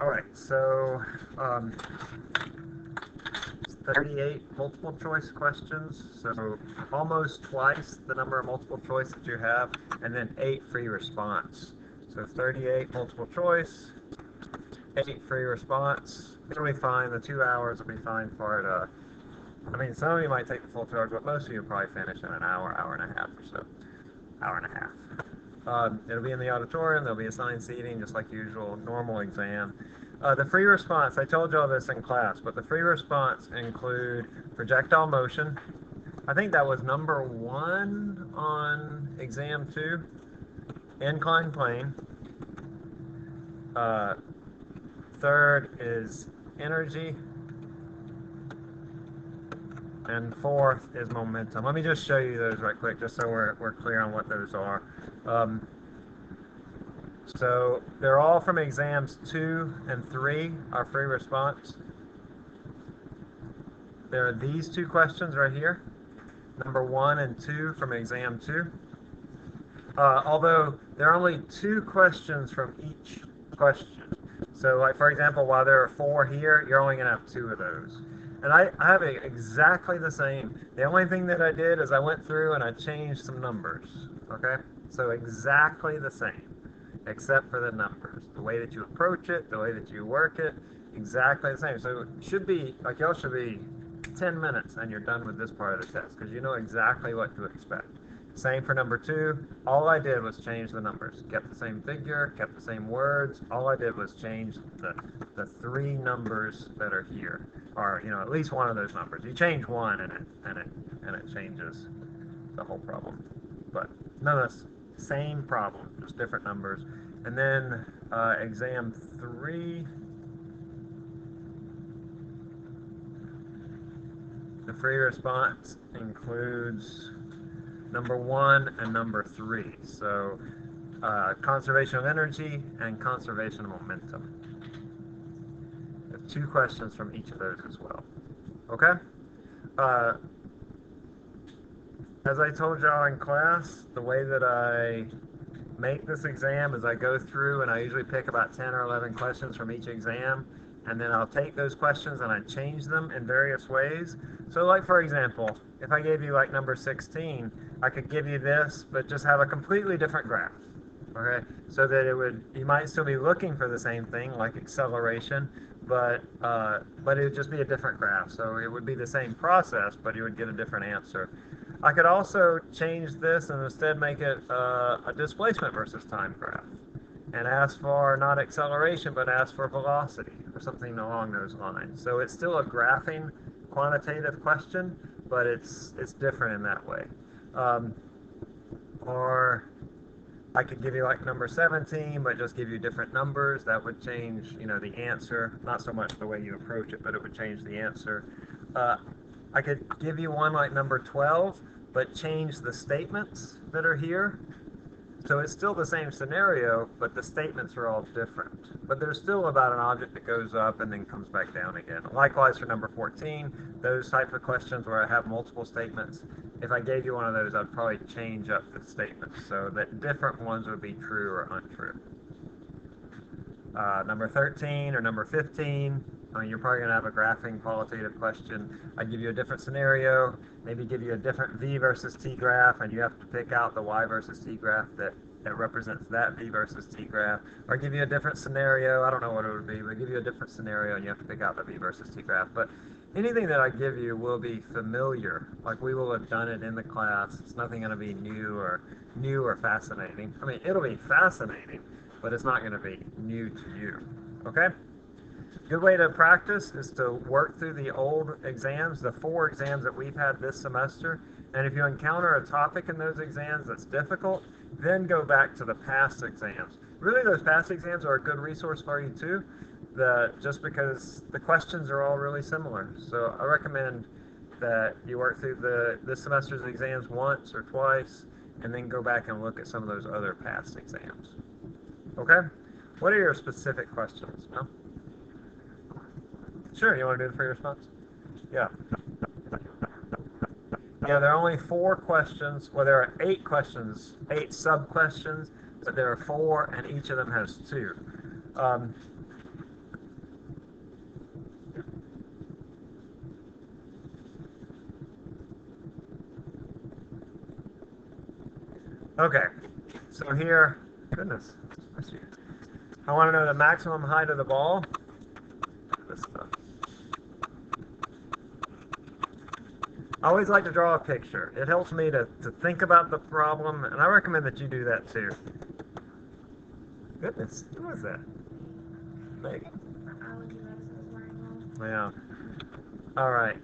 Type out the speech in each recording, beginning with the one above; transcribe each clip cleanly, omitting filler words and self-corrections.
All right, so 38 multiple choice questions, so almost twice the number of multiple choice that you have, and then 8 free response. So 38 multiple choice, 8 free response. It'll be fine. The 2 hours will be fine for it. I mean, some of you might take the full 2 hours, but most of you will probably finish in an hour, hour and a half or so. Hour and a half. It'll be in the auditorium. There'll be assigned seating, just like usual, normal exam. The free response, I told you all this in class, but the free response include projectile motion. I think that was number 1 on exam 2. Inclined plane. Third is energy. And 4th is momentum. Let me just show you those right quick, just so we're clear on what those are. So they're all from exams 2 and 3, our free response. There are these 2 questions right here, number 1 and 2 from exam 2. Although there are only 2 questions from each question. So like, for example, while there are 4 here, you're only going to have 2 of those. And I have exactly the same. The only thing that I did is I went through and I changed some numbers. Okay? So exactly the same, except for the numbers. The way that you approach it, the way that you work it, exactly the same. So it should be, like, y'all should be 10 minutes and you're done with this part of the test, because you know exactly what to expect. Same for number 2. All I did was change the numbers. Kept the same figure, kept the same words. All I did was change the 3 numbers that are here, or at least one of those numbers. You change one and it changes the whole problem. But nonetheless, same problem, just different numbers. And then exam 3. The free response includes number 1 and number 3. So conservation of energy and conservation of momentum. I have 2 questions from each of those as well. Okay? As I told y'all in class, the way that I make this exam is I go through and I usually pick about 10 or 11 questions from each exam, and then I'll take those questions and I change them in various ways. So like, for example, if I gave you like number 16, I could give you this, but just have a completely different graph. Okay, so that you might still be looking for the same thing, like acceleration, but it would just be a different graph. So it would be the same process, but you would get a different answer. I could also change this and instead make it a displacement versus time graph, and ask for not acceleration, but ask for velocity or something along those lines. So it's still a graphing quantitative question, but it's different in that way. Or I could give you like number 17, but just give you different numbers. That would change, the answer. Not so much the way you approach it, but it would change the answer. I could give you one like number 12, but change the statements that are here. So it's still the same scenario, but the statements are all different. But there's still about an object that goes up and then comes back down again. Likewise for number 14, those type of questions where I have multiple statements, if I gave you one of those, I'd probably change up the statements so that different ones would be true or untrue. Number 13 or number 15, you're probably going to have a graphing qualitative question. I'd give you a different scenario, maybe give you a different V versus T graph, and you have to pick out the Y versus T graph that represents that V versus T graph, or give you a different scenario. I don't know what it would be, but give you a different scenario and you have to pick out the V versus T graph. But anything that I give you will be familiar, like we will have done it in the class. It's nothing going to be new or fascinating. I mean, it'll be fascinating, but it's not going to be new to you. Okay? Good way to practice is to work through the old exams, the 4 exams that we've had this semester, and if you encounter a topic in those exams that's difficult, then go back to the past exams. Really, those past exams are a good resource for you too, just because the questions are all really similar. So I recommend that you work through this semester's exams once or twice, and then go back and look at some of those other past exams. Okay? What are your specific questions? No? Sure, you want to do the free response? Yeah. Yeah, there are only 4 questions. Well, there are 8 questions, 8 sub-questions, but there are 4, and each of them has 2. Okay, so here, goodness, I want to know the maximum height of the ball. This stuff. I always like to draw a picture. It helps me to think about the problem, and I recommend that you do that too. Goodness, who is that? Megan? Yeah. All right.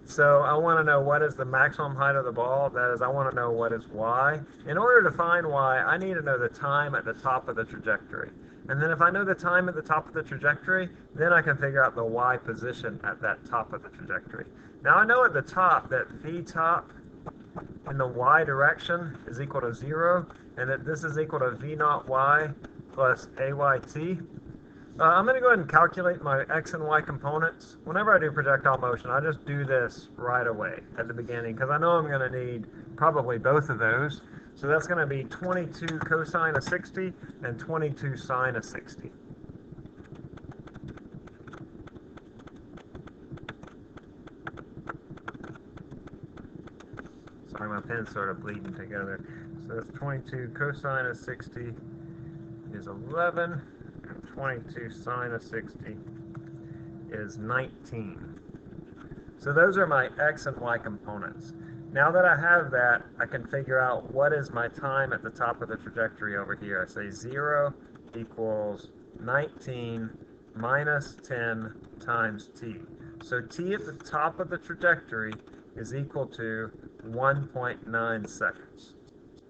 So I want to know what is the maximum height of the ball. That is, I want to know what is y. In order to find y, I need to know the time at the top of the trajectory. And then if I know the time at the top of the trajectory, then I can figure out the y position at that top of the trajectory. Now I know at the top that v top in the y direction is equal to 0, and that this is equal to v naught y plus ayt. I'm going to go ahead and calculate my x and y components. Whenever I do projectile motion, I just do this right away at the beginning, because I know I'm going to need probably both of those. So that's going to be 22 cosine of 60 and 22 sine of 60. Sorry, my pen's sort of bleeding together. So that's 22 cosine of 60 is 11. 22 sine of 60 is 19. So those are my x and y components. Now that I have that, I can figure out what is my time at the top of the trajectory over here. I say 0 equals 19 minus 10 times t. So t at the top of the trajectory is equal to 1.9 seconds.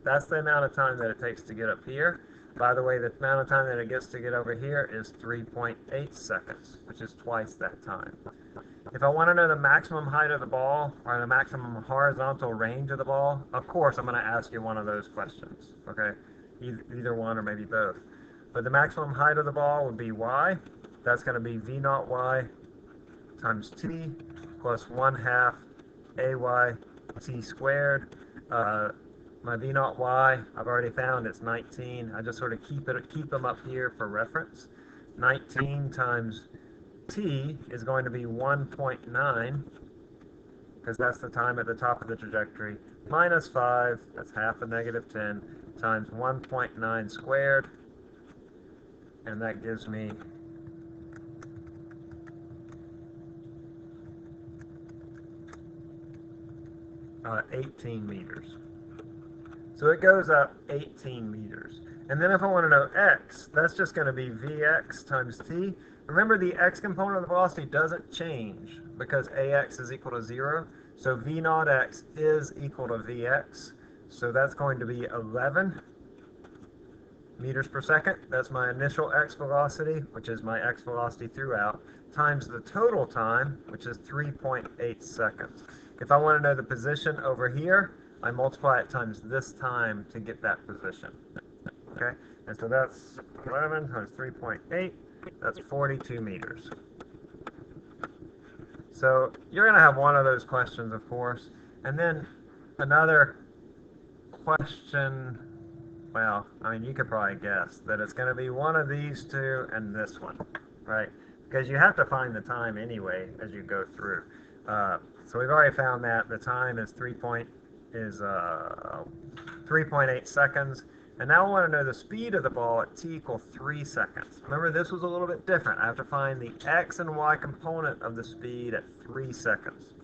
That's the amount of time that it takes to get up here. By the way, the amount of time that it gets to get over here is 3.8 seconds, which is twice that time. If I want to know the maximum height of the ball, or the maximum horizontal range of the ball, of course I'm going to ask you one of those questions, okay? Either one or maybe both. But the maximum height of the ball would be y. That's going to be v naught y times t plus 1/2 ay t squared. My v naught y, I've already found it's 19. I just sort of keep them up here for reference. 19 times t is going to be 1.9, because that's the time at the top of the trajectory, minus 5, that's half of negative 10, times 1.9 squared, and that gives me 18 meters. So it goes up 18 meters. And then if I want to know x, that's just going to be vx times t. Remember, the x component of the velocity doesn't change because ax is equal to 0. So v naught x is equal to vx. So that's going to be 11 meters per second. That's my initial x velocity, which is my x velocity throughout, times the total time, which is 3.8 seconds. If I want to know the position over here, I multiply it times this time to get that position. Okay, and so that's 11 times 3.8, that's 42 meters. So you're going to have one of those questions, of course, and then another question, well, I mean, you could probably guess that it's going to be one of these two and this one, right? Because you have to find the time anyway as you go through. So we've already found that the time is 3.8 seconds. And now I want to know the speed of the ball at t equals 3 seconds. Remember, this was a little bit different. I have to find the x and y component of the speed at 3 seconds.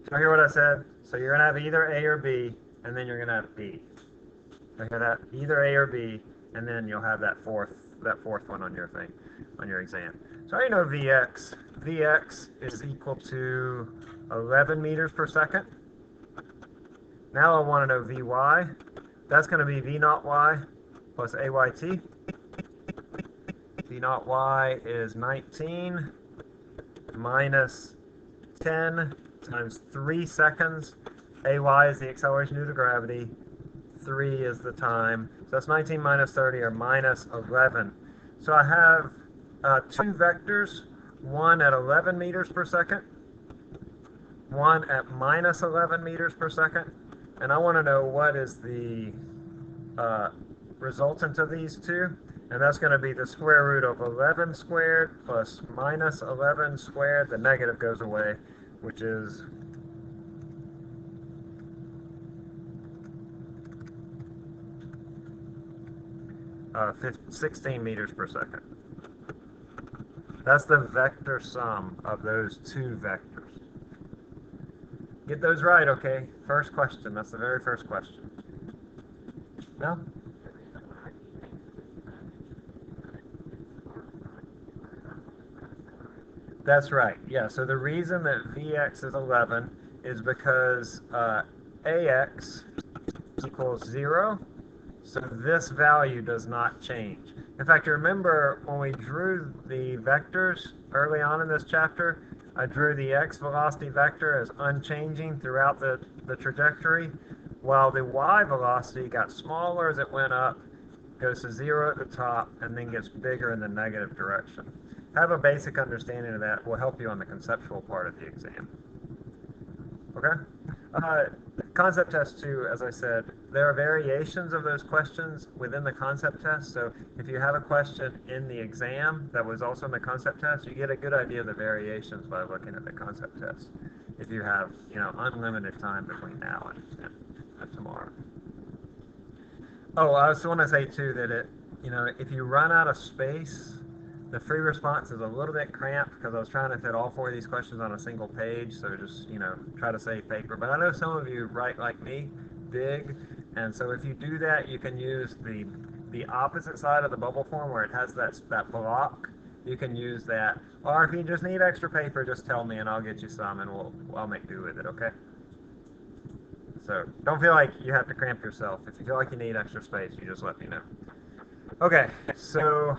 So hear what I said? So you're going to have either A or B, and then you're going to have B. So hear that? Either A or B, and then you'll have that fourth one on your thing, on your exam. So I know Vx. Vx is equal to 11 meters per second. Now I want to know Vy. That's going to be V naught y plus Ayt. V naught y is 19 minus 10 times 3 seconds. Ay is the acceleration due to gravity. 3 is the time. So that's 19 minus 30, or minus 11. So I have two vectors, one at 11 meters per second, one at minus 11 meters per second. And I want to know what is the resultant of these two. And that's going to be the square root of 11 squared plus minus 11 squared. The negative goes away, which is 16 meters per second. That's the vector sum of those two vectors. Get those right, okay? First question. That's the very first question. No? That's right. Yeah, so the reason that Vx is 11 is because Ax equals 0, so this value does not change. In fact, you remember when we drew the vectors early on in this chapter, I drew the x velocity vector as unchanging throughout the trajectory, while the y velocity got smaller as it went up, goes to 0 at the top, and then gets bigger in the negative direction. Have a basic understanding of that will help you on the conceptual part of the exam. Okay? Concept test 2, as I said, there are variations of those questions within the concept test. So if you have a question in the exam that was also in the concept test, you get a good idea of the variations by looking at the concept test. If you have, unlimited time between now and tomorrow. Oh, I also want to say too that if you run out of space, the free response is a little bit cramped because I was trying to fit all 4 of these questions on a single page, so just, try to save paper. But I know some of you write like me, big, and so if you do that, you can use the opposite side of the bubble form where it has that block. You can use that. Or if you just need extra paper, just tell me and I'll get you some and I'll make do with it, okay? So don't feel like you have to cramp yourself. If you feel like you need extra space, you just let me know. Okay, so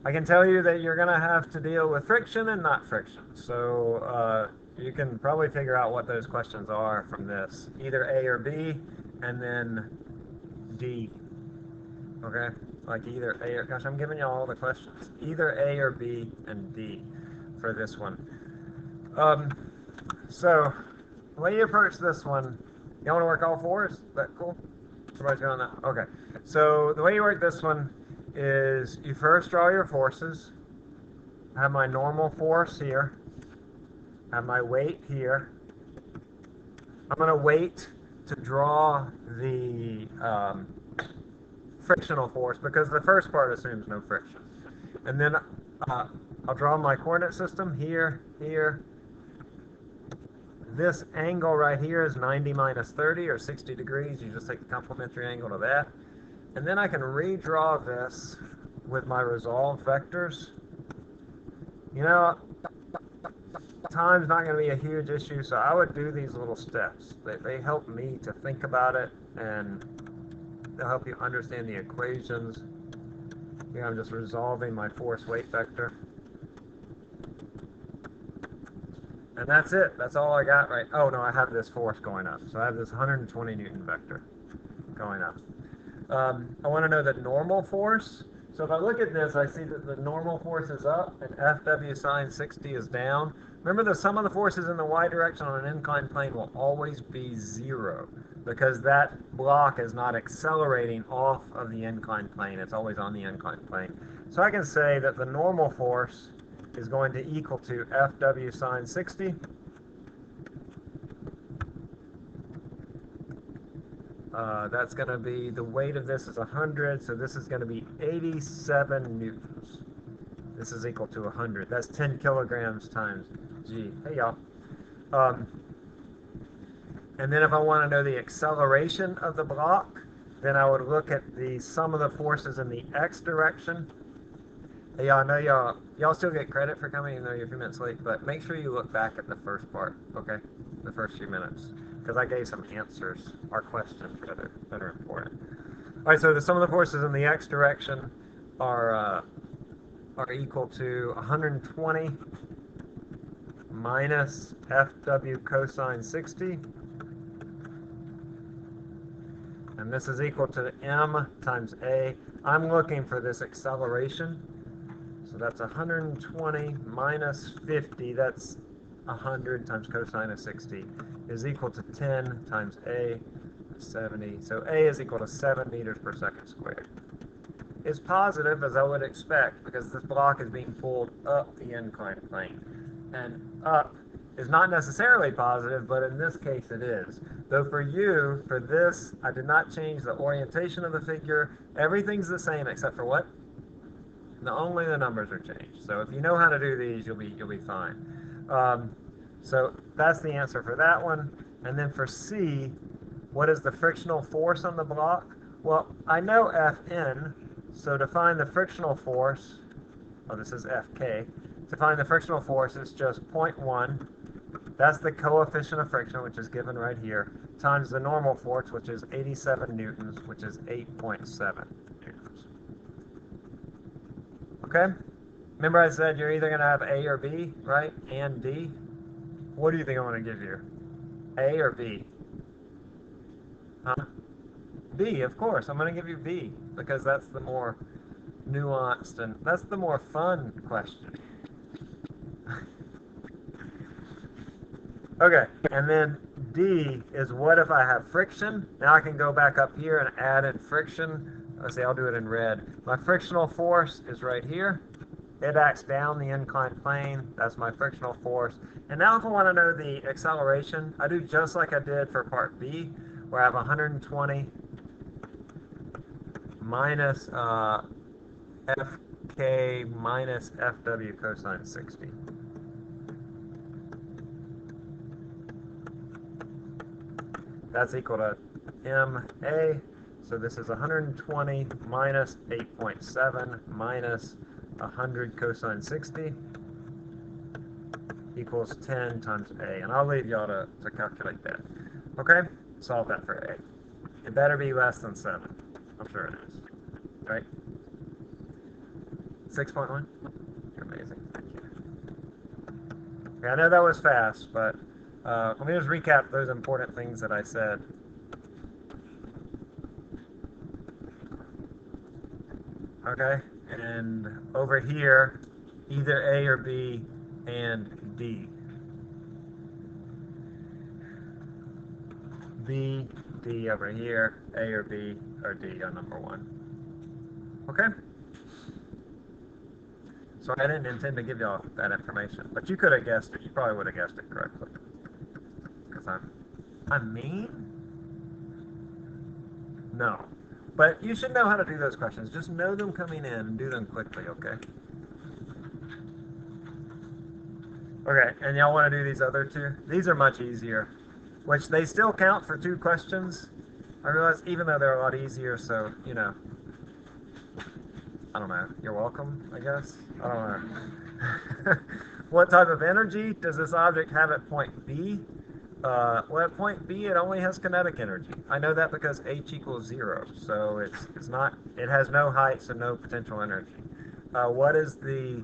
I can tell you that you're going to have to deal with friction and not friction. So you can probably figure out what those questions are from this. Either A or B, and then D. Okay? Like either A or... Gosh, I'm giving you all the questions. Either A or B and D for this one. So the way you approach this one, you want to work all 4s? Is that cool? Everybody's going on that? Okay. So the way you work this one is you first draw your forces. I have my normal force here. I have my weight here. I'm going to wait to draw the frictional force because the first part assumes no friction. And then I'll draw my coordinate system here, here. This angle right here is 90 minus 30 or 60 degrees. You just take the complementary angle to that. And then I can redraw this with my resolved vectors. Time's not going to be a huge issue, so I would do these little steps. They help me to think about it, and they'll help you understand the equations. Here I'm just resolving my force weight vector. And that's it. That's all I got right. Oh, no, I have this force going up. So I have this 120 Newton vector going up. I want to know the normal force. So if I look at this, I see that the normal force is up and FW sine 60 is down. Remember, the sum of the forces in the y direction on an inclined plane will always be 0 because that block is not accelerating off of the inclined plane. It's always on the inclined plane. So I can say that the normal force is going to equal to FW sine 60 that's going to be, the weight of this is 100, so this is going to be 87 newtons. This is equal to 100. That's 10 kilograms times G. Hey, y'all. And then if I want to know the acceleration of the block, then I would look at the sum of the forces in the x direction. Hey, y'all, I know y'all still get credit for coming, even though you're a few minutes late, but make sure you look back at the first part, okay? The first few minutes. Because I gave some answers, or questions that are important. All right, so the sum of the forces in the x direction are equal to 120 minus FW cosine 60. And this is equal to m times a. I'm looking for this acceleration. So that's 120 minus 50, that's 100 times cosine of 60, is equal to 10 times a, 70. So a is equal to 7 meters per second squared. It's positive, as I would expect, because this block is being pulled up the inclined plane. And up is not necessarily positive, but in this case it is. Though for you, for this, I did not change the orientation of the figure. Everything's the same except for what? Only the numbers are changed. So if you know how to do these, you'll be fine. So that's the answer for that one. And then for C, what is the frictional force on the block? Well, I know Fn, so to find the frictional force, oh, this is Fk. To find the frictional force, it's just 0.1. That's the coefficient of friction, which is given right here, times the normal force, which is 87 newtons, which is 8.7 newtons. Okay? Remember I said you're either going to have A or B, right? And D. What do you think I'm going to give you? A or B? Huh? B, of course. I'm going to give you B, because that's the more nuanced and that's the more fun question. Okay, and then D is what if I have friction? Now I can go back up here and add in friction. Let's see, I'll do it in red. My frictional force is right here. It acts down the inclined plane. That's my frictional force. And now if I want to know the acceleration, I do just like I did for part B, where I have 120 minus Fk minus Fw cosine 60. That's equal to MA. So this is 120 minus 8.7 minus 100 cosine 60 equals 10 times A. And I'll leave y'all to calculate that. Okay? Solve that for A. It better be less than 7. I'm sure it is. Right? 6.1? You're amazing. Thank you. Okay, I know that was fast, but let me just recap those important things that I said. Okay, and over here, either A or B and D. B, D over here, A or B or D on number 1. Okay? So I didn't intend to give y'all that information, but you could have guessed it. You probably would have guessed it correctly. Because I'm mean? No. But you should know how to do those questions. Just know them coming in and do them quickly, okay? Okay, and y'all want to do these other two? These are much easier, which they still count for 2 questions. I realize even though they're a lot easier, so, you know, I don't know. You're welcome, I guess? I don't know. What type of energy does this object have at point B? Well, at point B, it only has kinetic energy. I know that because H equals 0, so it's not. It has no height, so no potential energy. What is the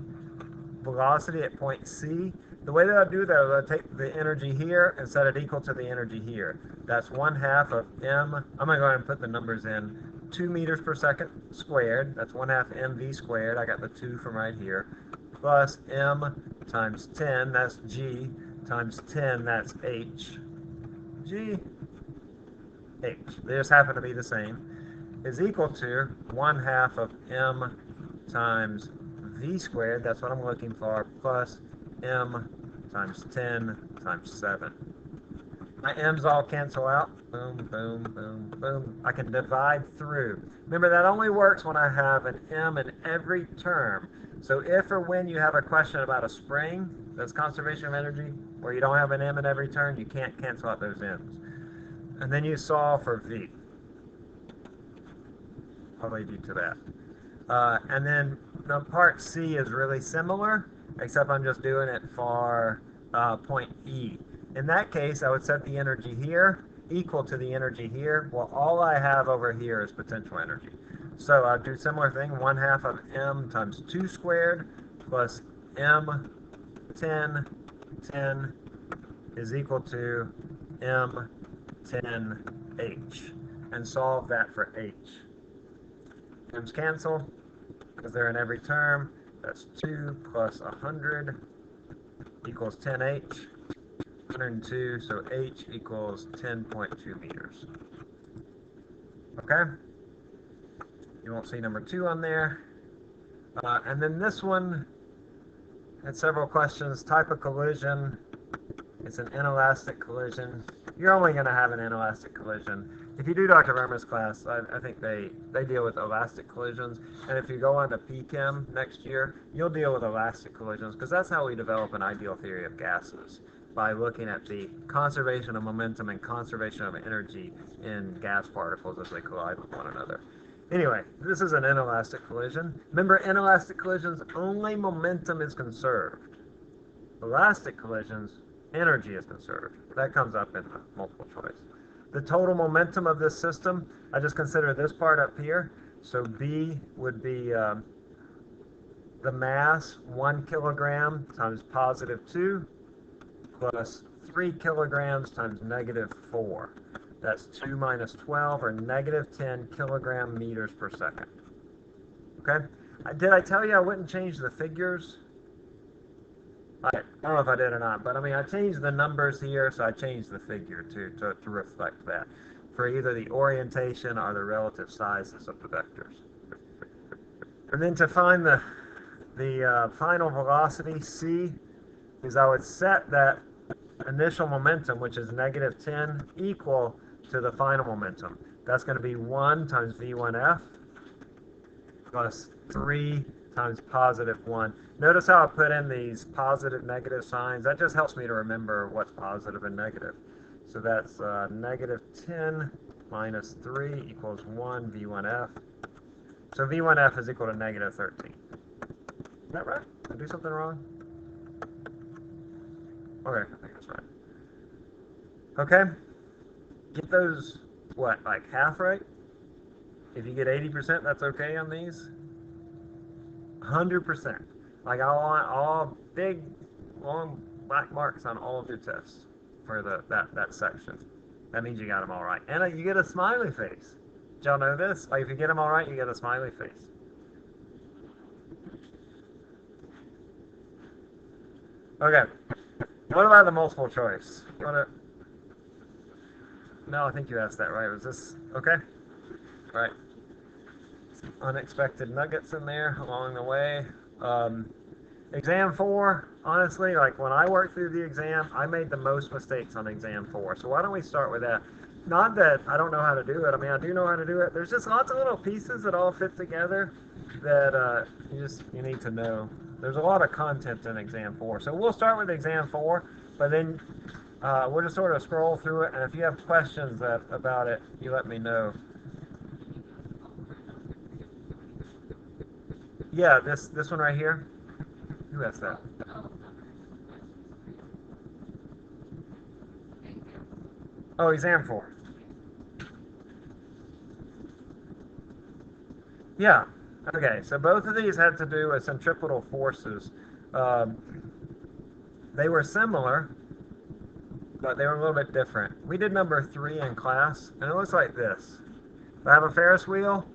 velocity at point C? The way that I do that is I take the energy here and set it equal to the energy here. That's 1/2 of m. I'm going to go ahead and put the numbers in. 2 meters per second squared. That's 1/2 mv squared. I got the 2 from right here. Plus m times 10. That's g. Times 10, that's h. G, h. They just happen to be the same. Is equal to 1/2 of m times v squared. That's what I'm looking for. Plus m times 10 times 7. My m's all cancel out. Boom, boom, boom, boom. I can divide through. Remember, that only works when I have an m in every term. So if or when you have a question about a spring, that's conservation of energy, where you don't have an m in every term, you can't cancel out those m's. And then you solve for v. I'll leave you to that. And then the part C is really similar, except I'm just doing it for point E. In that case, I would set the energy here equal to the energy here. Well, all I have over here is potential energy. So I'll do similar thing, 1/2 of m times 2 squared plus m 10 is equal to m 10h. And solve that for h. M's cancel because they're in every term. That's 2 plus 100 equals 10h. 102, so h equals 10.2 meters. Okay? You won't see number 2 on there. And then this one had several questions. Type of collision. It's an inelastic collision. You're only going to have an inelastic collision. If you do Dr. Verma's class, I think they deal with elastic collisions. And if you go on to PChem next year, you'll deal with elastic collisions, because that's how we develop an ideal theory of gases, by looking at the conservation of momentum and conservation of energy in gas particles as they collide with one another. Anyway, this is an inelastic collision. Remember, inelastic collisions, only momentum is conserved. Elastic collisions, energy is conserved. That comes up in the multiple choice. The total momentum of this system, I just consider this part up here. So B would be the mass, 1 kilogram times positive 2, plus 3 kilograms times negative 4. That's 2 minus 12, or negative 10 kilogram meters per second. Okay? Did I tell you I wouldn't change the figures? I don't know if I did or not, but I mean, I changed the numbers here, so I changed the figure to reflect that, for either the orientation or the relative sizes of the vectors. And then to find the final velocity, C, is I would set that initial momentum, which is negative 10, equal to the final momentum. That's going to be 1 times V1F plus 3 times positive 1. Notice how I put in these positive, negative signs. That just helps me to remember what's positive and negative. So that's negative 10 minus 3 equals 1 V1F. So V1F is equal to negative 13. Is that right? Did I do something wrong? Okay, I think that's right. Okay? Get those, what, like half right? If you get 80%, that's okay on these? 100%. Like, I want all big, long black marks on all of your tests for that section. That means you got them all right. And you get a smiley face. Did y'all know this? Like, if you get them all right, you get a smiley face. Okay. What about the multiple choice? No, I think you asked that, right? Was this okay? Right. Some unexpected nuggets in there along the way. Exam 4, honestly, like when I worked through the exam, I made the most mistakes on exam 4. So why don't we start with that? Not that I don't know how to do it. I mean, I do know how to do it. There's just lots of little pieces that all fit together that you need to know. There's a lot of content in exam 4. So we'll start with exam 4, but then we'll just sort of scroll through it. And if you have questions about it, you let me know. Yeah, this one right here. Who asked that? Oh, exam 4. Yeah. Okay, so both of these had to do with centripetal forces. They were similar, but they were a little bit different. We did number 3 in class, and it looks like this. If I have a Ferris wheel,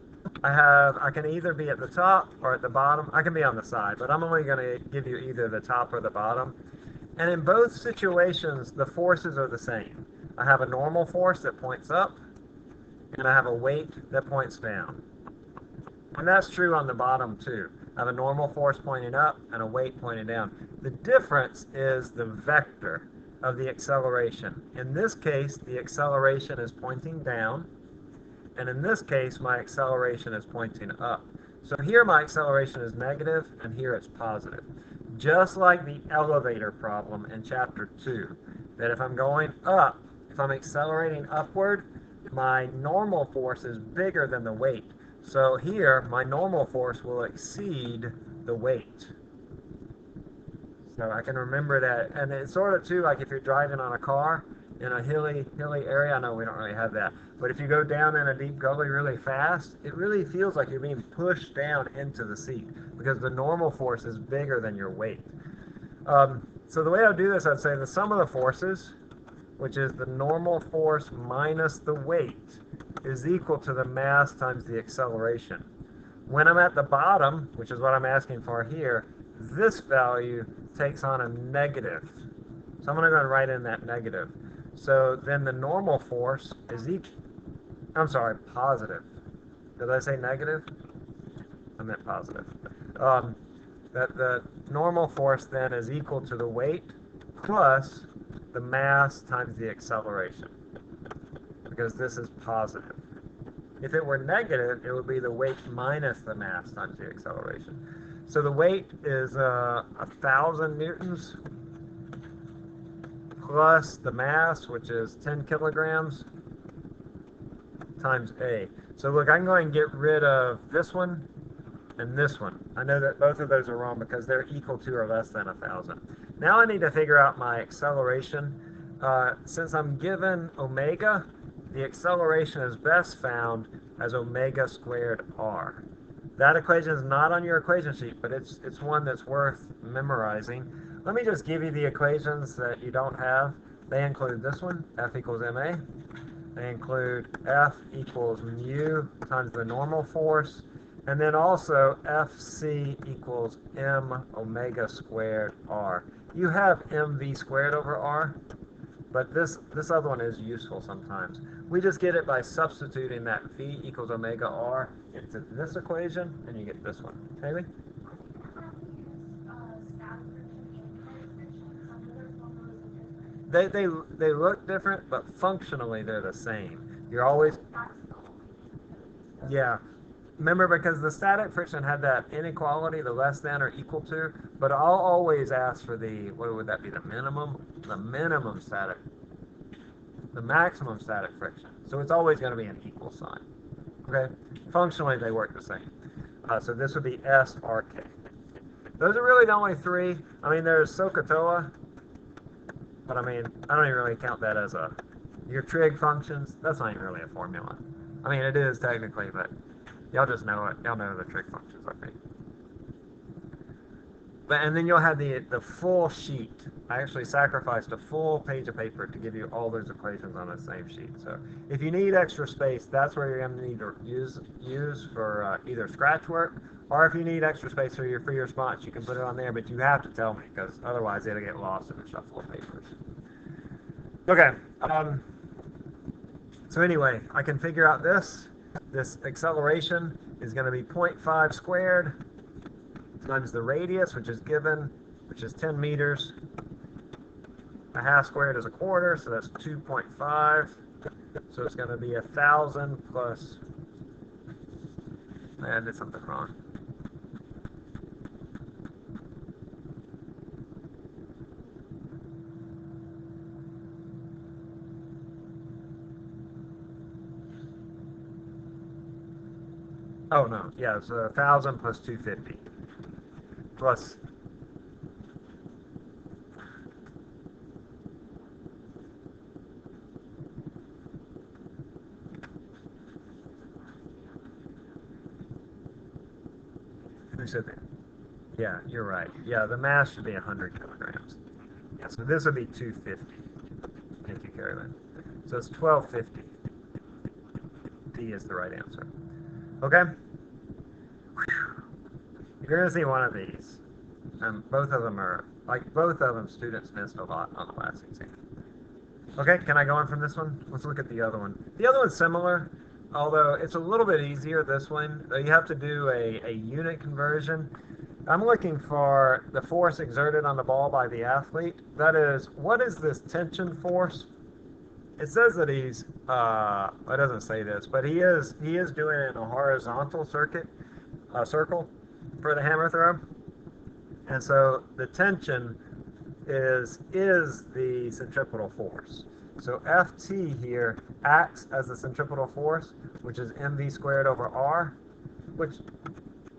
I can either be at the top or at the bottom. I can be on the side, but I'm only going to give you either the top or the bottom. And in both situations, the forces are the same. I have a normal force that points up, and I have a weight that points down. And that's true on the bottom too. I have a normal force pointing up and a weight pointing down. The difference is the vector of the acceleration. In this case, the acceleration is pointing down. And in this case, my acceleration is pointing up. So here my acceleration is negative, and here it's positive. Just like the elevator problem in chapter 2, that if I'm going up, if I'm accelerating upward, my normal force is bigger than the weight. So here, my normal force will exceed the weight. So I can remember that. And it's sort of too, like if you're driving on a car in a hilly area. I know we don't really have that. But if you go down in a deep gully really fast, it really feels like you're being pushed down into the seat because the normal force is bigger than your weight. So the way I would do this, I'd say the sum of the forces, which is the normal force minus the weight, is equal to the mass times the acceleration. When I'm at the bottom, which is what I'm asking for here, this value takes on a negative. So I'm going to go and write in that negative. So then the normal force is positive. Did I say negative? I meant positive. That the normal force then is equal to the weight plus the mass times the acceleration, because this is positive. If it were negative, it would be the weight minus the mass times the acceleration. So the weight is 1,000 newtons plus the mass, which is 10 kilograms, times A. So look, I'm going to get rid of this one and this one. I know that both of those are wrong because they're equal to or less than 1,000. Now I need to figure out my acceleration. Since I'm given omega, the acceleration is best found as omega squared r. That equation is not on your equation sheet, but it's one that's worth memorizing. Let me just give you the equations that you don't have. They include this one, F equals ma. They include F equals mu times the normal force, and then also Fc equals m omega squared r. You have mv squared over r, but this other one is useful sometimes. We just get it by substituting that v equals omega r into this equation, and you get this one. Haley? They look different, but functionally they're the same. You're always, yeah. Remember, because the static friction had that inequality, the less than or equal to, but I'll always ask for the, what would that be, the minimum static, the maximum static friction. So it's always going to be an equal sign. Okay? Functionally, they work the same. So this would be SRK. Those are really the only three. I mean, there's SOHCAHTOA, but I mean, I don't even really count that as your trig functions. That's not even really a formula. I mean, it is technically, but y'all just know it. Y'all know the trig functions, I think. And then you'll have the full sheet. I actually sacrificed a full page of paper to give you all those equations on the same sheet. So if you need extra space, that's where you're going to need to use for either scratch work, or if you need extra space for your response, you can put it on there, but you have to tell me, because otherwise it'll get lost in the shuffle of papers. Okay. So anyway, I can figure out this. This acceleration is going to be 0.5 squared times the radius, which is given, which is 10 meters. A half squared is a quarter, so that's 2.5. So it's going to be 1,000 plus, I did something wrong. Oh no, yeah, so 1,000 plus 250 plus. Who said that? Yeah, you're right. Yeah, the mass should be 100 kilograms. Yeah, so this would be 250. Thank you, Carolyn. So it's 1250. D is the right answer. Okay? You're going to see one of these. Both of them students missed a lot on the last exam. Okay, can I go on from this one? Let's look at the other one. The other one's similar, although it's a little bit easier, this one. You have to do a unit conversion. I'm looking for the force exerted on the ball by the athlete. That is, what is this tension force? It says that he's, it doesn't say this, but he is doing it in a horizontal circle for the hammer throw. And so the tension is the centripetal force. So Ft here acts as the centripetal force, which is mv squared over r, which,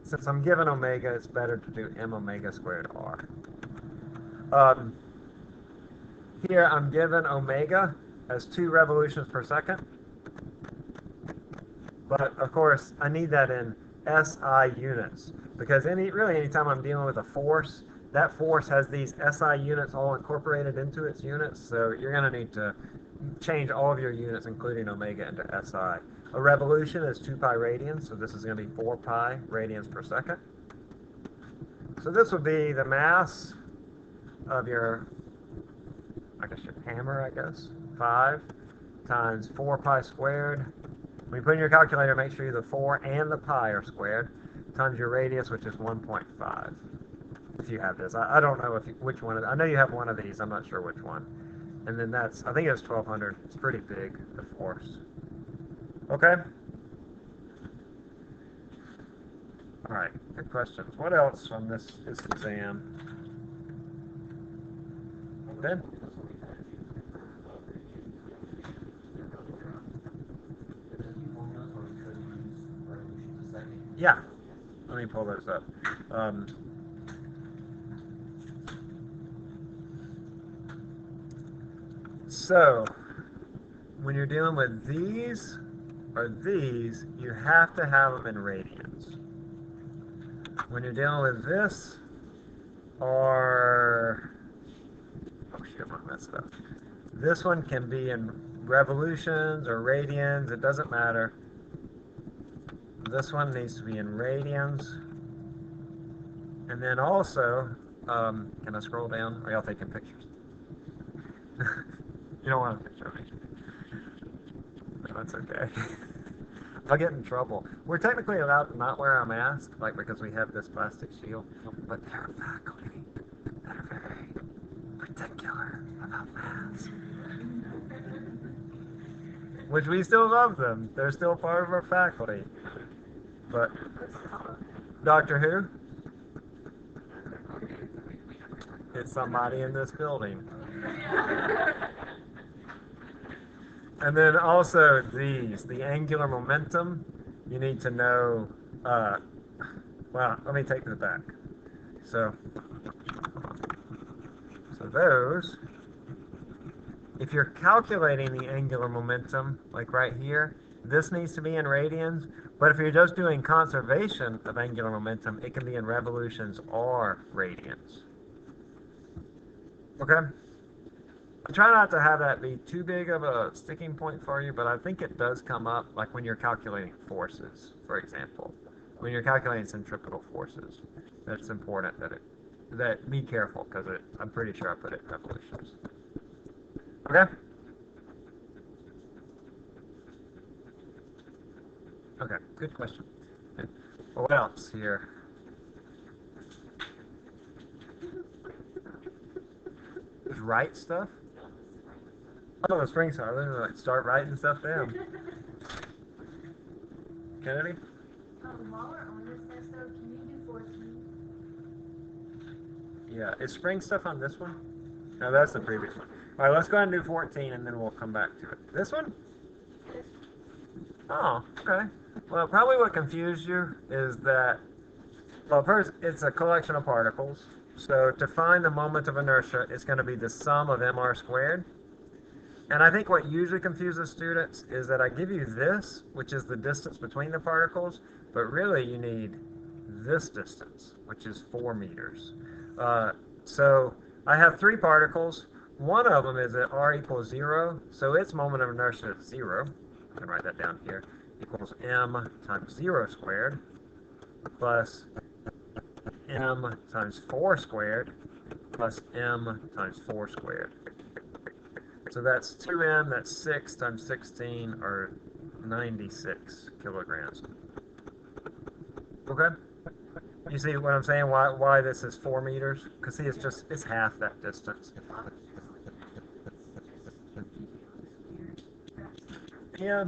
since I'm given omega, it's better to do m omega squared r. Here I'm given omega as 2 revolutions per second. But of course, I need that in SI units, because anytime I'm dealing with a force, that force has these SI units all incorporated into its units, so you're going to need to change all of your units, including omega, into SI. A revolution is 2 pi radians, so this is going to be 4 pi radians per second. So this would be the mass of your hammer, 5 times 4 pi squared. When you put in your calculator, make sure the 4 and the pi are squared, times your radius, which is 1.5. If you have this, I don't know which one. I know you have one of these. I'm not sure which one. And then that's, I think it's 1200. It's pretty big, the force. Okay? All right, good questions. What else on this exam? Good? Yeah, let me pull those up. So, when you're dealing with these or these, you have to have them in radians. When you're dealing with this or, oh shit, I'm gonna mess it up. This one can be in revolutions or radians, it doesn't matter. This one needs to be in radians. And then also, can I scroll down? Are y'all taking pictures? You don't want a picture of me. No, that's okay. I'll get in trouble. We're technically allowed to not wear a mask, like because we have this plastic shield, but there are faculty that are very particular about masks. Which we still love them. They're still part of our faculty. But, Doctor Who? It's somebody in this building. And then also these, the angular momentum, you need to know, well, let me take this back. So those, if you're calculating the angular momentum, like right here, this needs to be in radians, but if you're just doing conservation of angular momentum, it can be in revolutions or radians. Okay? I try not to have that be too big of a sticking point for you, but I think it does come up, like when you're calculating forces, for example. When you're calculating centripetal forces, that's important that be careful, because I'm pretty sure I put it in revolutions. Okay? Okay, good question. Well, what else here? Just write stuff? Oh, the spring star. Like start writing stuff down. Kennedy? While we're on this test, though, can you do 14? Yeah. Is spring stuff on this one? No, that's the previous one. All right, let's go ahead and do 14, and then we'll come back to it. This one? Oh, okay. Well, probably what confused you is that, well, first, it's a collection of particles. So to find the moment of inertia, it's going to be the sum of mr squared. And I think what usually confuses students is that I give you this, which is the distance between the particles, but really you need this distance, which is 4 meters. So I have 3 particles. One of them is at r equals 0, so its moment of inertia is 0. I can write that down here. Equals m times 0 squared plus m times 4 squared plus m times 4 squared. So that's 2m, that's 6 times 16, or 96 kilograms. Okay? You see what I'm saying? Why this is 4 meters? Because see, it's half that distance. Yeah,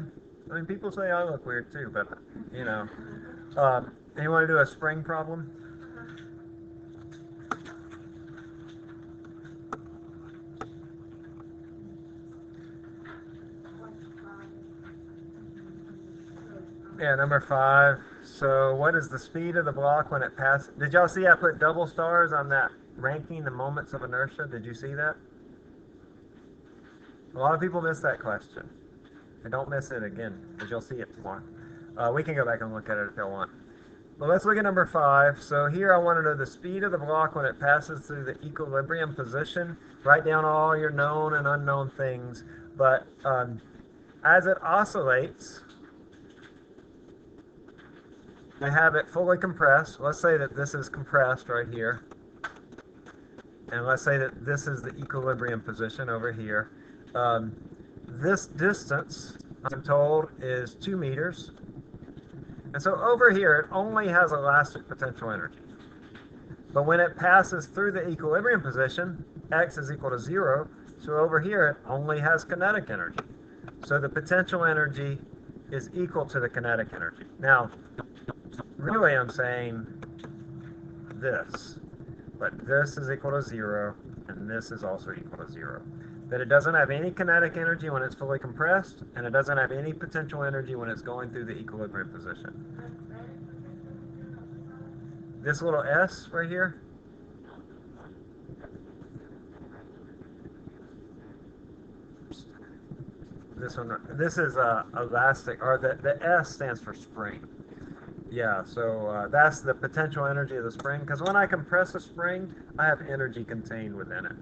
I mean, people say I look weird too, but, you know. You want to do a spring problem? Yeah, number 5. So what is the speed of the block when it passes? Did y'all see I put double stars on that ranking the moments of inertia? Did you see that? A lot of people miss that question. And don't miss it again, because you'll see it tomorrow. We can go back and look at it if y'all want. Well, let's look at number 5. So here I want to know the speed of the block when it passes through the equilibrium position. Write down all your known and unknown things. But as it oscillates, I have it fully compressed. Let's say that this is compressed right here. And let's say that this is the equilibrium position over here. This distance, I'm told, is 2 meters. And so over here, it only has elastic potential energy. But when it passes through the equilibrium position, x is equal to 0, So over here, it only has kinetic energy. So the potential energy is equal to the kinetic energy. Now, really I'm saying this, but this is equal to 0, and this is also equal to 0. That it doesn't have any kinetic energy when it's fully compressed, and it doesn't have any potential energy when it's going through the equilibrium position. This little S right here, this is elastic, or the S stands for spring. Yeah, so that's the potential energy of the spring, because when I compress a spring, I have energy contained within it.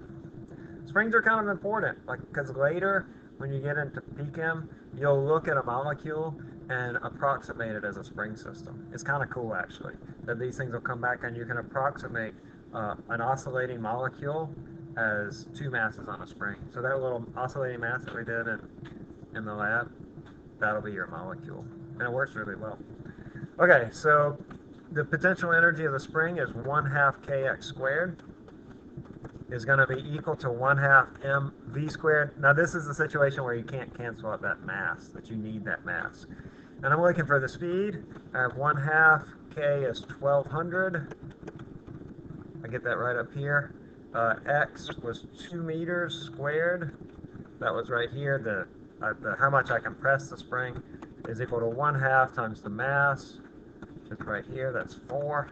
Springs are kind of important, because later, when you get into PChem, you'll look at a molecule and approximate it as a spring system. It's kind of cool, actually, that these things will come back and you can approximate an oscillating molecule as two masses on a spring. So that little oscillating mass that we did in the lab, that'll be your molecule. And it works really well. Okay, so the potential energy of the spring is 1/2 kx squared. Is going to be equal to 1/2 mv squared. Now this is the situation where you can't cancel out that mass, that you need that mass. And I'm looking for the speed. I have 1/2 k is 1200. I get that right up here. X was 2 meters squared. That was right here. The how much I compress the spring is equal to 1/2 times the mass. It's right here. That's 4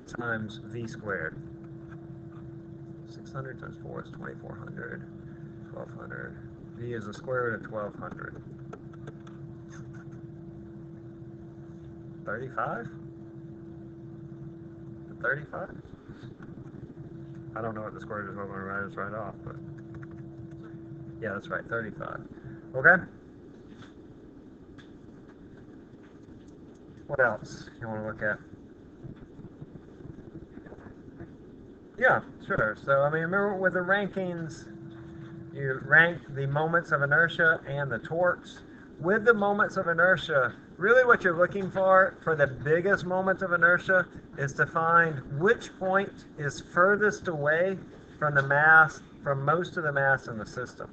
times v squared. 600 times 4 is 2400. 1200. V is the square root of 1200. 35? 35? I don't know what the square root is. I'm going to write this right off, but yeah, that's right, 35. Okay? What else you want to look at? Yeah, sure. So, I mean, remember with the rankings, you rank the moments of inertia and the torques. With the moments of inertia, really what you're looking for the biggest moment of inertia is to find which point is furthest away from the mass, from most of the mass in the system.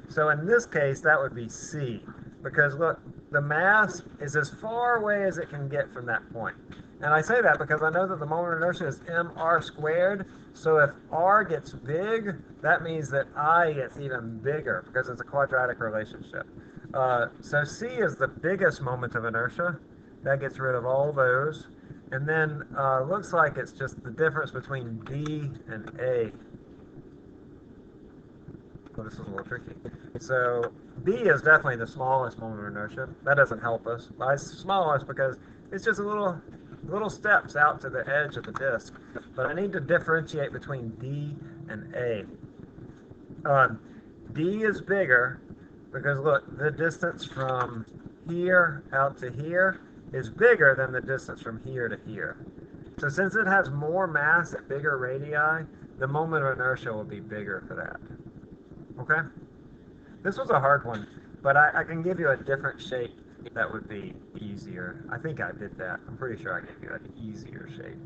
So in this case, that would be C, because look, the mass is as far away as it can get from that point. And I say that because I know that the moment of inertia is mr squared. So if r gets big, that means that I gets even bigger because it's a quadratic relationship. So C is the biggest moment of inertia. That gets rid of all those. And then looks like it's just the difference between B and A. Well, this is a little tricky. So B is definitely the smallest moment of inertia. That doesn't help us. It's smallest because it's just little steps out to the edge of the disk. But I need to differentiate between D and A. D is bigger because look, the distance from here out to here is bigger than the distance from here to here. So since it has more mass at bigger radii, the moment of inertia will be bigger for that. Okay? This was a hard one, but I can give you a different shape that would be easier. I think I did that. I'm pretty sure I gave you an easier shape.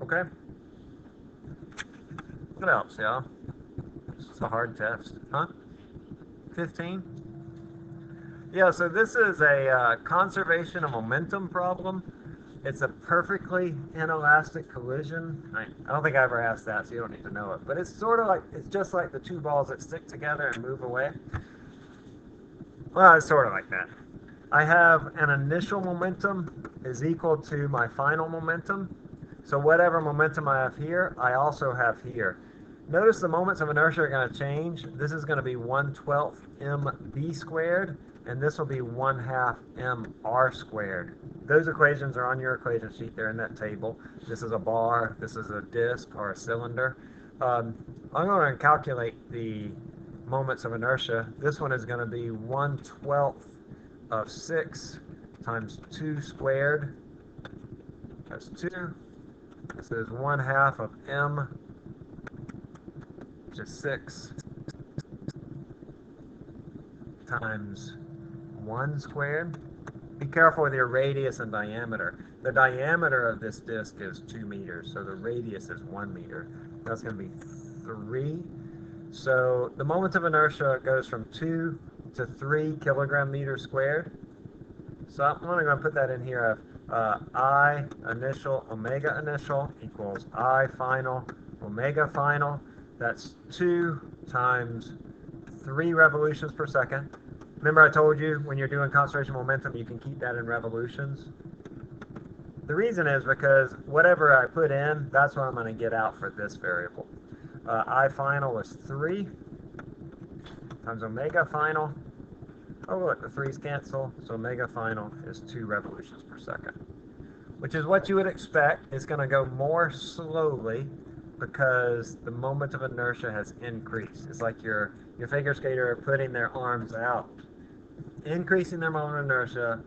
Okay? What else, y'all? This is a hard test. Huh? 15? Yeah, so this is a conservation of momentum problem. It's a perfectly inelastic collision. I don't think I ever asked that, so you don't need to know it. But it's sort of like, it's just like the two balls that stick together and move away. Well, it's sort of like that. I have an initial momentum is equal to my final momentum. So whatever momentum I have here, I also have here. Notice the moments of inertia are going to change. This is going to be 1/12 mv squared, and this will be 1/2 mr squared. Those equations are on your equation sheet. They're in that table. This is a bar. This is a disk or a cylinder. I'm going to calculate the moments of inertia. This one is going to be 1/12 of 6 times 2 squared. That's 2. This is 1/2 of m, which is 6, times 1 squared. Be careful with your radius and diameter. The diameter of this disk is 2 meters, so the radius is 1 meter. That's going to be 3. So the moment of inertia goes from 2 to 3 kilogram meters squared. So I'm only going to put that in here. I initial omega initial equals I final omega final. That's 2 times 3 revolutions per second. Remember I told you when you're doing concentration momentum, you can keep that in revolutions. The reason is because whatever I put in, that's what I'm going to get out for this variable. I final is 3 times omega final. Oh look, the 3's cancel, so omega final is 2 revolutions per second, which is what you would expect. It's going to go more slowly because the moment of inertia has increased. It's like your figure skater putting their arms out, increasing their moment of inertia,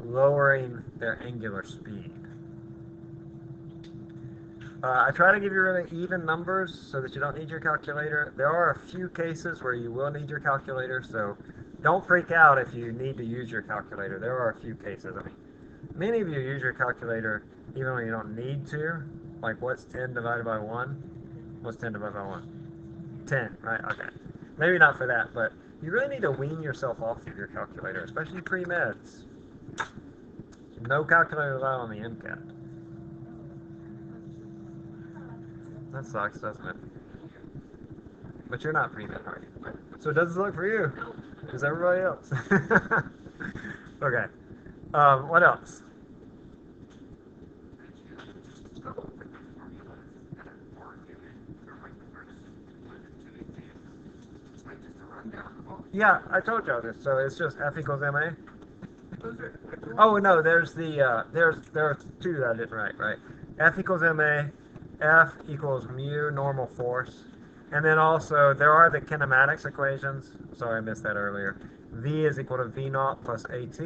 lowering their angular speed. I try to give you really even numbers so that you don't need your calculator. There are a few cases where you will need your calculator, so don't freak out if you need to use your calculator. There are a few cases. I mean, many of you use your calculator even when you don't need to. Like, what's 10 divided by 1? What's 10 divided by 1? 10, right? Okay. Maybe not for that, but you really need to wean yourself off of your calculator, especially pre-meds. No calculator allowed on the MCAT. That sucks, doesn't it? But you're not pre-med, are you? So it doesn't look for you. It's everybody else. Okay. What else? Yeah, I told y'all this. So it's just F equals MA. Oh no, there's the there are 2 that I didn't write. Right. F equals MA. F equals mu normal force. And then also, there are the kinematics equations. Sorry, I missed that earlier. V is equal to V naught plus AT.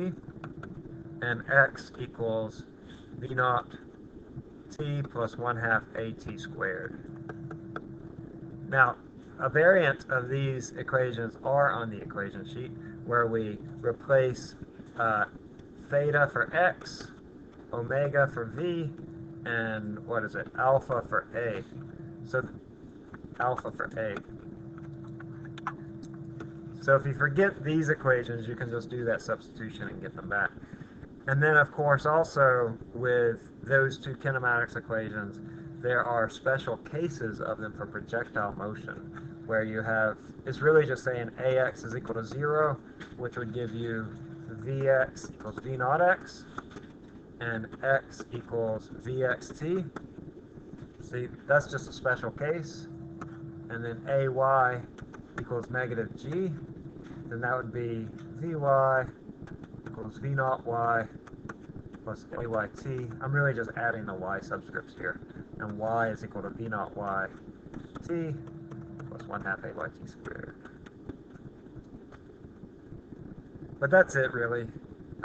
And X equals V naught T plus 1/2 AT squared. Now, a variant of these equations are on the equation sheet, where we replace theta for X, omega for V, and what is it? Alpha for A. So alpha for A. So if you forget these equations, you can just do that substitution and get them back. And then, of course, also with those 2 kinematics equations, there are special cases of them for projectile motion, where you have, it's really just saying AX is equal to 0, which would give you VX equals V naught X, and X equals VXT. See, that's just a special case. And then AY equals negative G, then that would be VY equals V naught Y plus AYT. I'm really just adding the Y subscripts here. And Y is equal to V naught Y T plus 1/2 AYT squared. But that's it, really.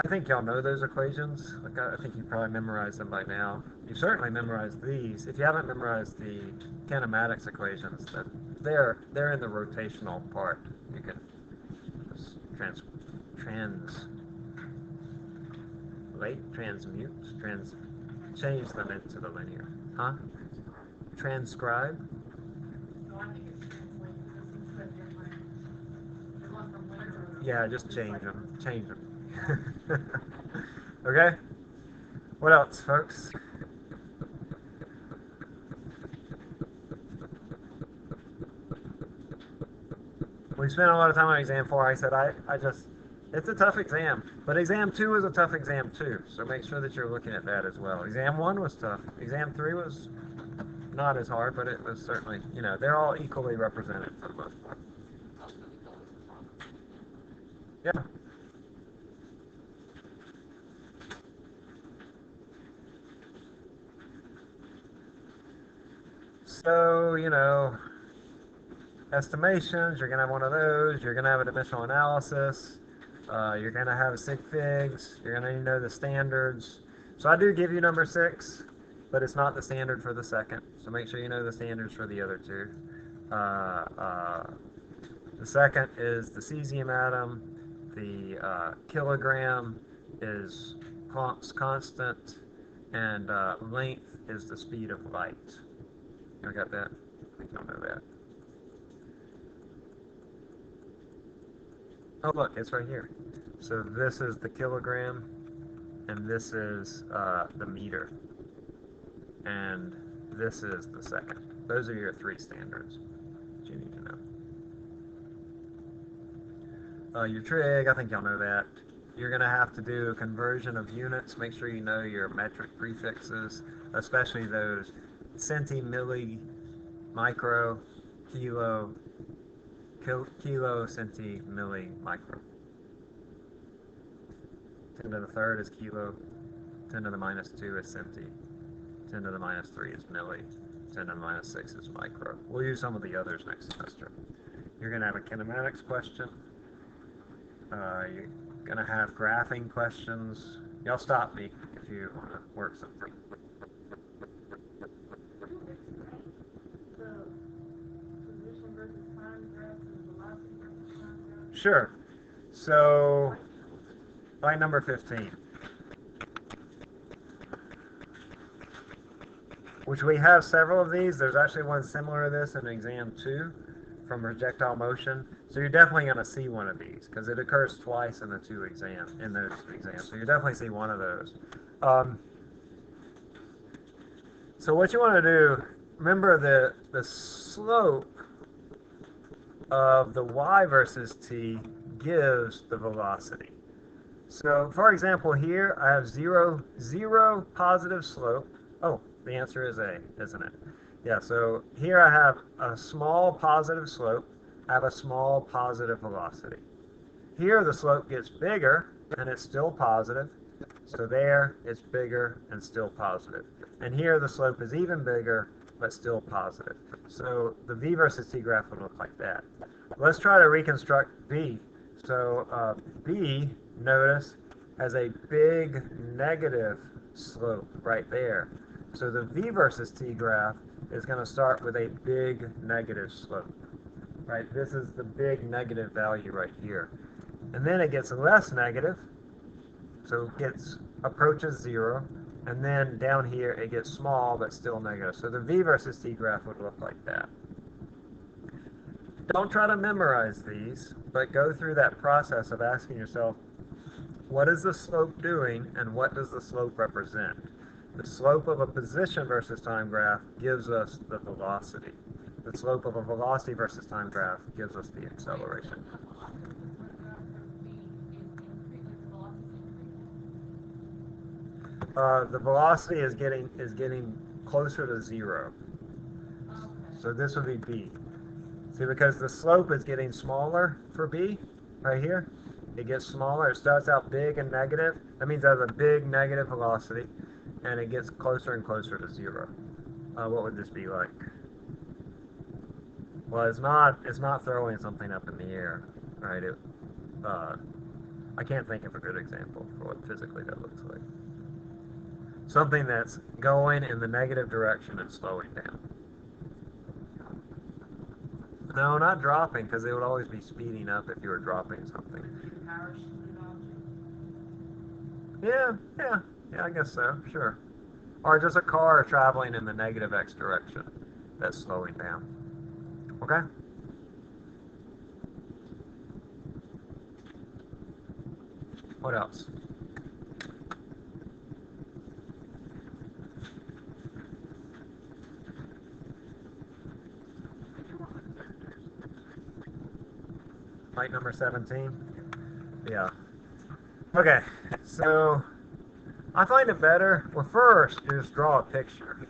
I think y'all know those equations. Like, I think you probably memorized them by now. You certainly memorized these. If you haven't memorized the kinematics equations, then they're in the rotational part. You can just change them into the linear. Huh? Transcribe? Yeah, just change them. Change them. Okay? What else, folks? We spent a lot of time on exam 4. I said it's a tough exam. But exam 2 was a tough exam too. So make sure that you're looking at that as well. Exam 1 was tough. Exam 3 was not as hard, but it was certainly, they're all equally represented for the most part. Yeah. So, estimations, you're going to have one of those. You're going to have a dimensional analysis. You're going to have sig figs. You're going to know the standards. So I do give you number 6, but it's not the standard for the second. So make sure you know the standards for the other 2. The second is the cesium atom. The kilogram is Planck's constant, and length is the speed of light. You got that? y'all know that. Oh, look, it's right here. So this is the kilogram, and this is the meter, and this is the second. Those are your three standards that you need to know. Your trig, I think y'all know that. You're going to have to do a conversion of units. Make sure you know your metric prefixes, especially those centi, milli, micro, kilo, kilo, centi, milli, micro. 10 to the third is kilo, 10 to the minus 2 is centi, 10 to the minus 3 is milli, 10 to the minus 6 is micro. We'll use some of the others next semester. You're going to have a kinematics question. You're going to have graphing questions. Y'all stop me if you want to work something. Sure. So, line number 15, which we have several of these. There's actually one similar to this in exam 2 from projectile motion. So you're definitely going to see one of these because it occurs twice in the those exams. So you definitely see one of those. So what you want to do, remember the slope of the y versus t gives the velocity. So for example here, I have zero positive slope. Oh, the answer is A, isn't it? Yeah, so here I have a small positive slope. I have a small positive velocity. Here the slope gets bigger and it's still positive. So there it's bigger and still positive. And here the slope is even bigger but still positive. So the v versus t graph would look like that. Let's try to reconstruct B. So B, notice, has a big negative slope right there. So the v versus t graph is going to start with a big negative slope. Right? This is the big negative value right here. And then it gets less negative, so it approaches 0. And then down here it gets small but still negative. So the v versus t graph would look like that. Don't try to memorize these, but go through that process of asking yourself, what is the slope doing and what does the slope represent? The slope of a position versus time graph gives us the velocity. The slope of a velocity versus time graph gives us the acceleration. The velocity is getting closer to 0. So this would be B. See, because the slope is getting smaller for B, right here. It gets smaller. It starts out big and negative. That means it has a big negative velocity, and it gets closer and closer to 0. What would this be like? Well, it's not throwing something up in the air, right? I can't think of a good example for what physically that looks like. Something that's going in the negative direction and slowing down. No, not dropping, because it would always be speeding up if you were dropping something. Yeah, I guess so, sure. Or just a car traveling in the negative x direction that's slowing down. Okay? What else? Light number 17? Yeah. Okay, so I find it better, well, first, you just draw a picture.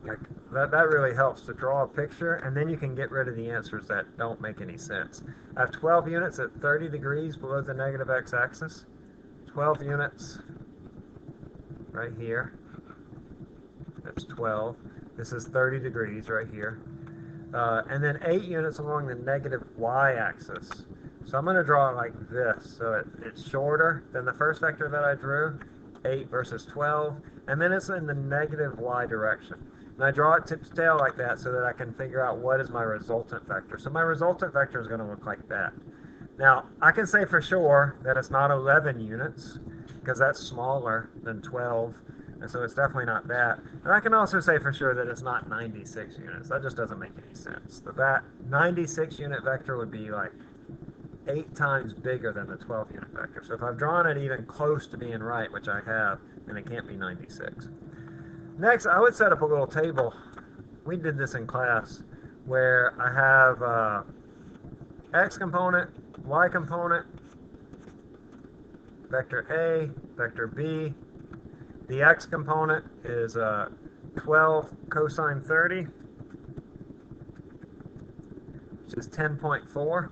Like, that really helps to draw a picture, and then you can get rid of the answers that don't make any sense. I have 12 units at 30 degrees below the negative x-axis. 12 units right here. That's 12. This is 30 degrees right here. And then 8 units along the negative y-axis. So I'm going to draw it like this. So it's shorter than the first vector that I drew, 8 versus 12. And then it's in the negative y direction. And I draw it tip to tail like that so that I can figure out what is my resultant vector. So my resultant vector is going to look like that. Now, I can say for sure that it's not 11 units, because that's smaller than 12. And so it's definitely not that. And I can also say for sure that it's not 96 units. That just doesn't make any sense. That 96 unit vector would be like 8 times bigger than the 12 unit vector. So if I've drawn it even close to being right, which I have, then it can't be 96. Next, I would set up a little table. We did this in class where I have x component, y component, vector A, vector B. The x component is 12 cosine 30, which is 10.4.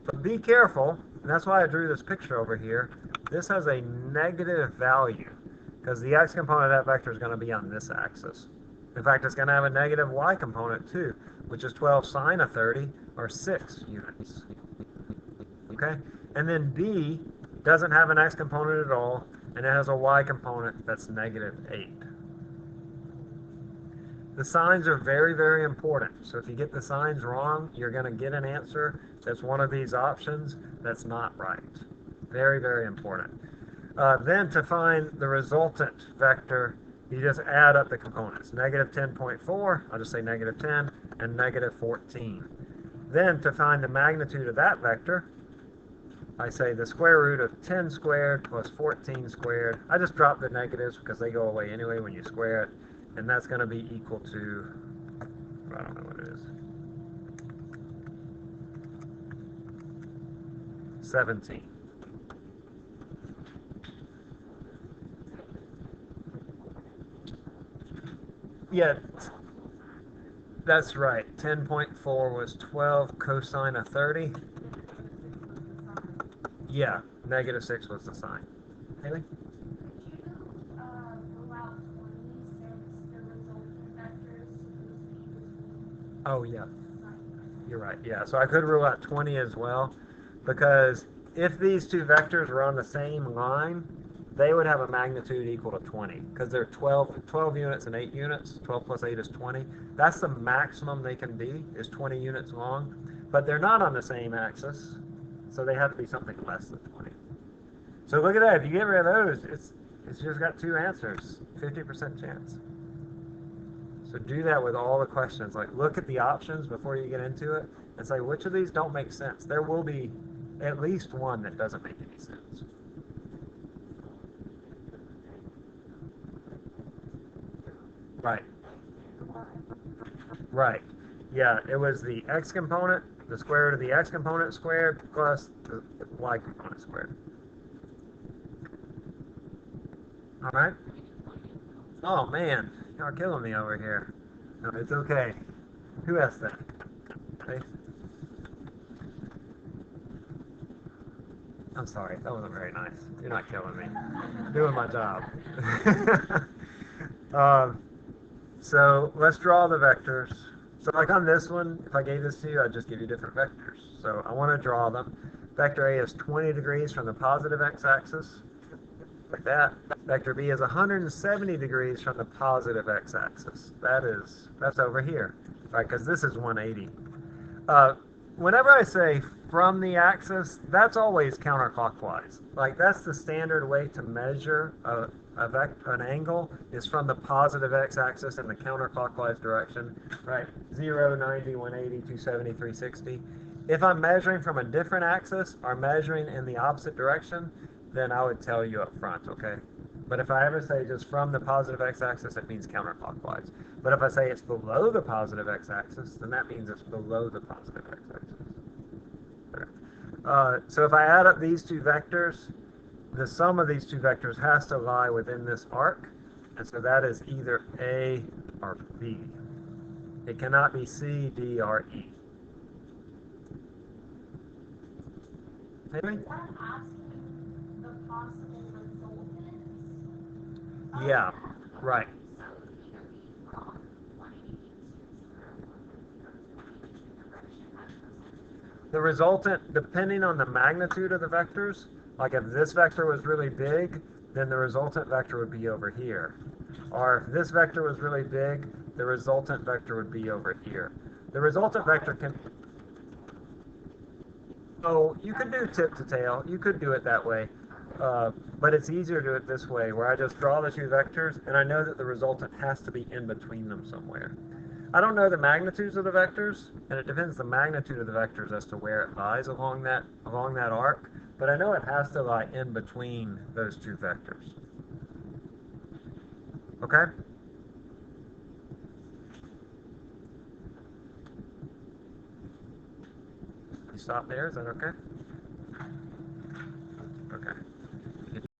But be careful, and that's why I drew this picture over here. This has a negative value because the x component of that vector is going to be on this axis. In fact, it's going to have a negative y component too, which is 12 sine of 30, or 6 units. Okay? And then B doesn't have an x component at all, and it has a y component that's negative 8. The signs are very, very important. So if you get the signs wrong, you're going to get an answer that's one of these options that's not right. Very, very important. Then to find the resultant vector, you just add up the components. Negative 10.4, I'll just say negative 10, and negative 14. Then to find the magnitude of that vector, I say the square root of 10 squared plus 14 squared. I just drop the negatives because they go away anyway when you square it. And that's going to be equal to, I don't know what it is, 17. Yeah, that's right. 10.4 was 12 cosine of 30. Yeah, negative 6 was the sign. Haley? Oh, yeah. You're right. Yeah, so I could rule out 20 as well, because if these two vectors were on the same line, they would have a magnitude equal to 20, because they're 12 units and 8 units. 12 plus 8 is 20. That's the maximum they can be, is 20 units long. But they're not on the same axis, so they have to be something less than 20. So look at that. If you get rid of those, it's just got 2 answers, 50% chance. So do that with all the questions. Like, look at the options before you get into it and say, which of these don't make sense? There will be at least one that doesn't make any sense. Right. Right. Yeah, it was the x component, the square root of the x component squared, plus the y component squared. All right? Oh, man. Y'all killing me over here. No, it's okay. Who asked that? Okay. I'm sorry. That wasn't very nice. You're not killing me. I'm doing my job. So let's draw the vectors. So like on this one, if I gave this to you, I'd just give you different vectors. So I want to draw them. Vector A is 20 degrees from the positive x-axis, like that. Vector B is 170 degrees from the positive x-axis. That's over here, right? Because this is 180. Whenever I say from the axis, that's always counterclockwise. Like that's the standard way to measure an angle is from the positive x-axis in the counterclockwise direction, right? 0, 90, 180, 270, 360. If I'm measuring from a different axis or measuring in the opposite direction, then I would tell you up front, okay? But if I ever say just from the positive x-axis, it means counterclockwise. But if I say it's below the positive x-axis, then that means it's below the positive x-axis. Okay. So if I add up these two vectors, the sum of these two vectors has to lie within this arc, and so that is either A or B. It cannot be C, D, or E. Maybe? Yeah, right. The resultant, depending on the magnitude of the vectors, like if this vector was really big, then the resultant vector would be over here. Or if this vector was really big, the resultant vector would be over here. The resultant vector can... Oh, you could do tip to tail. You could do it that way. But it's easier to do it this way, where I just draw the two vectors, and I know that the resultant has to be in between them somewhere. I don't know the magnitudes of the vectors, and it depends the magnitude of the vectors as to where it lies along that arc, but I know it has to lie in between those two vectors. Okay? You stop there, is that okay?